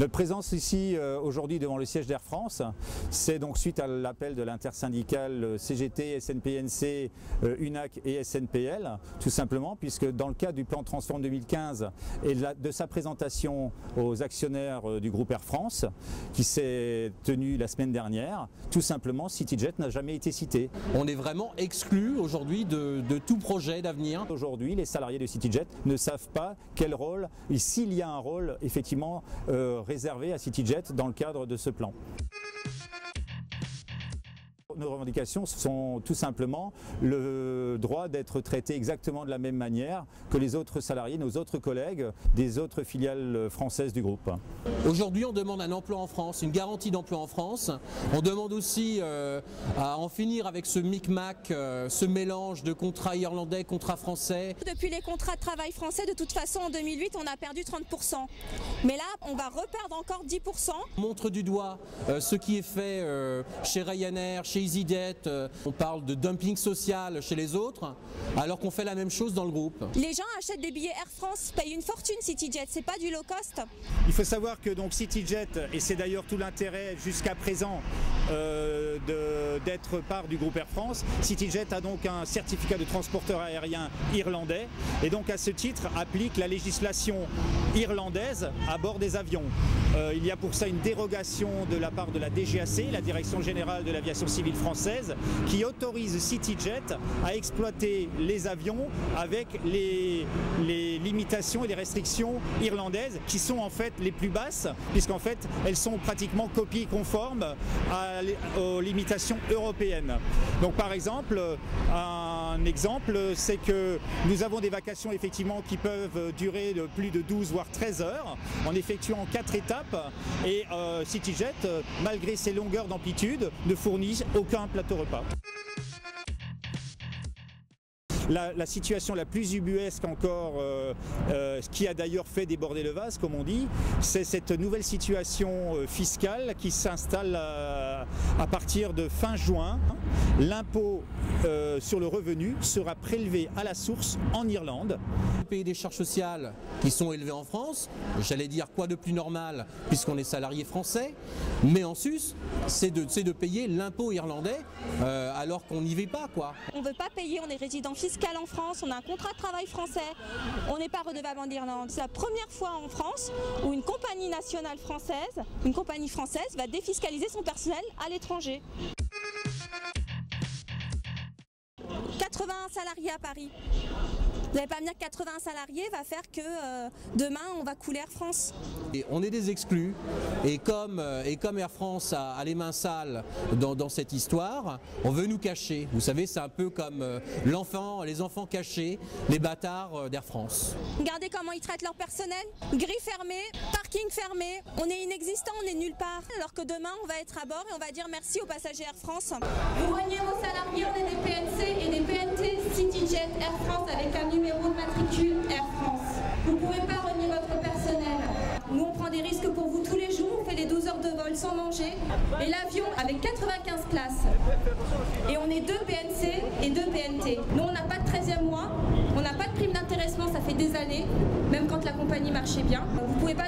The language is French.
Notre présence ici aujourd'hui devant le siège d'Air France, c'est donc suite à l'appel de l'intersyndicale CGT, SNPNC, UNAC et SNPL, tout simplement, puisque dans le cadre du plan Transform 2015 et de sa présentation aux actionnaires du groupe Air France, qui s'est tenue la semaine dernière, tout simplement CityJet n'a jamais été cité. On est vraiment exclu aujourd'hui de tout projet d'avenir. Aujourd'hui, les salariés de CityJet ne savent pas quel rôle, et s'il y a un rôle effectivement réservé à CityJet dans le cadre de ce plan. Nos revendications sont tout simplement le droit d'être traités exactement de la même manière que les autres salariés, nos autres collègues des autres filiales françaises du groupe. Aujourd'hui, on demande un emploi en France, une garantie d'emploi en France. On demande aussi à en finir avec ce micmac, ce mélange de contrats irlandais, contrats français. Depuis les contrats de travail français, de toute façon, en 2008, on a perdu 30%. Mais là, on va reperdre encore 10%. On montre du doigt ce qui est fait chez Ryanair, chez EasyJet, on parle de dumping social chez les autres, alors qu'on fait la même chose dans le groupe. Les gens achètent des billets Air France, payent une fortune CityJet, c'est pas du low cost. Il faut savoir que donc CityJet, et c'est d'ailleurs tout l'intérêt jusqu'à présent d'être part du groupe Air France, CityJet a donc un certificat de transporteur aérien irlandais et donc à ce titre applique la législation irlandaise à bord des avions. Il y a pour ça une dérogation de la part de la DGAC, la Direction Générale de l'Aviation Civile française, qui autorise CityJet à exploiter les avions avec les limitations et les restrictions irlandaises qui sont en fait les plus basses, puisqu'en fait elles sont pratiquement copies conformes aux limitations européennes. Donc par exemple, un exemple, c'est que nous avons des vacations effectivement qui peuvent durer de plus de 12 voire 13 heures en effectuant 4 étapes et CityJet, malgré ses longueurs d'amplitude, ne fournit aucun plateau repas. La situation la plus ubuesque encore, ce qui a d'ailleurs fait déborder le vase, comme on dit, c'est cette nouvelle situation fiscale qui s'installe à partir de fin juin. L'impôt sur le revenu sera prélevé à la source en Irlande. Payer des charges sociales qui sont élevées en France, j'allais dire quoi de plus normal puisqu'on est salarié français, mais en sus, c'est de payer l'impôt irlandais alors qu'on n'y vit pas, quoi. On ne veut pas payer, on est résident fiscal en France, on a un contrat de travail français, on n'est pas redevable en Irlande. C'est la première fois en France où une compagnie nationale française, une compagnie française va défiscaliser son personnel à l'étranger. 80 salariés à Paris. Vous n'allez pas me dire que 80 salariés va faire que demain on va couler Air France. Et on est des exclus et comme Air France a les mains sales dans cette histoire, on veut nous cacher. Vous savez, c'est un peu comme les enfants cachés, les bâtards d'Air France. Regardez comment ils traitent leur personnel, grilles fermées, parking fermé, on est inexistant, on est nulle part. Alors que demain on va être à bord et on va dire merci aux passagers Air France. Vous reniez vos salariés, on est des PNC et des PNT CityJet Air France avec un numéro de matricule Air France. Vous ne pouvez pas renier votre personnel. Nous on prend des risques pour vous tous les jours, on fait des 12 heures de vol sans manger. Et l'avion avec 95 places. Et on est 2 PNC et 2 PNT. Nous on n'a pas de 13e mois, on n'a pas de prime d'intéressement, ça fait des années, même quand la compagnie marchait bien. Vous ne pouvez pas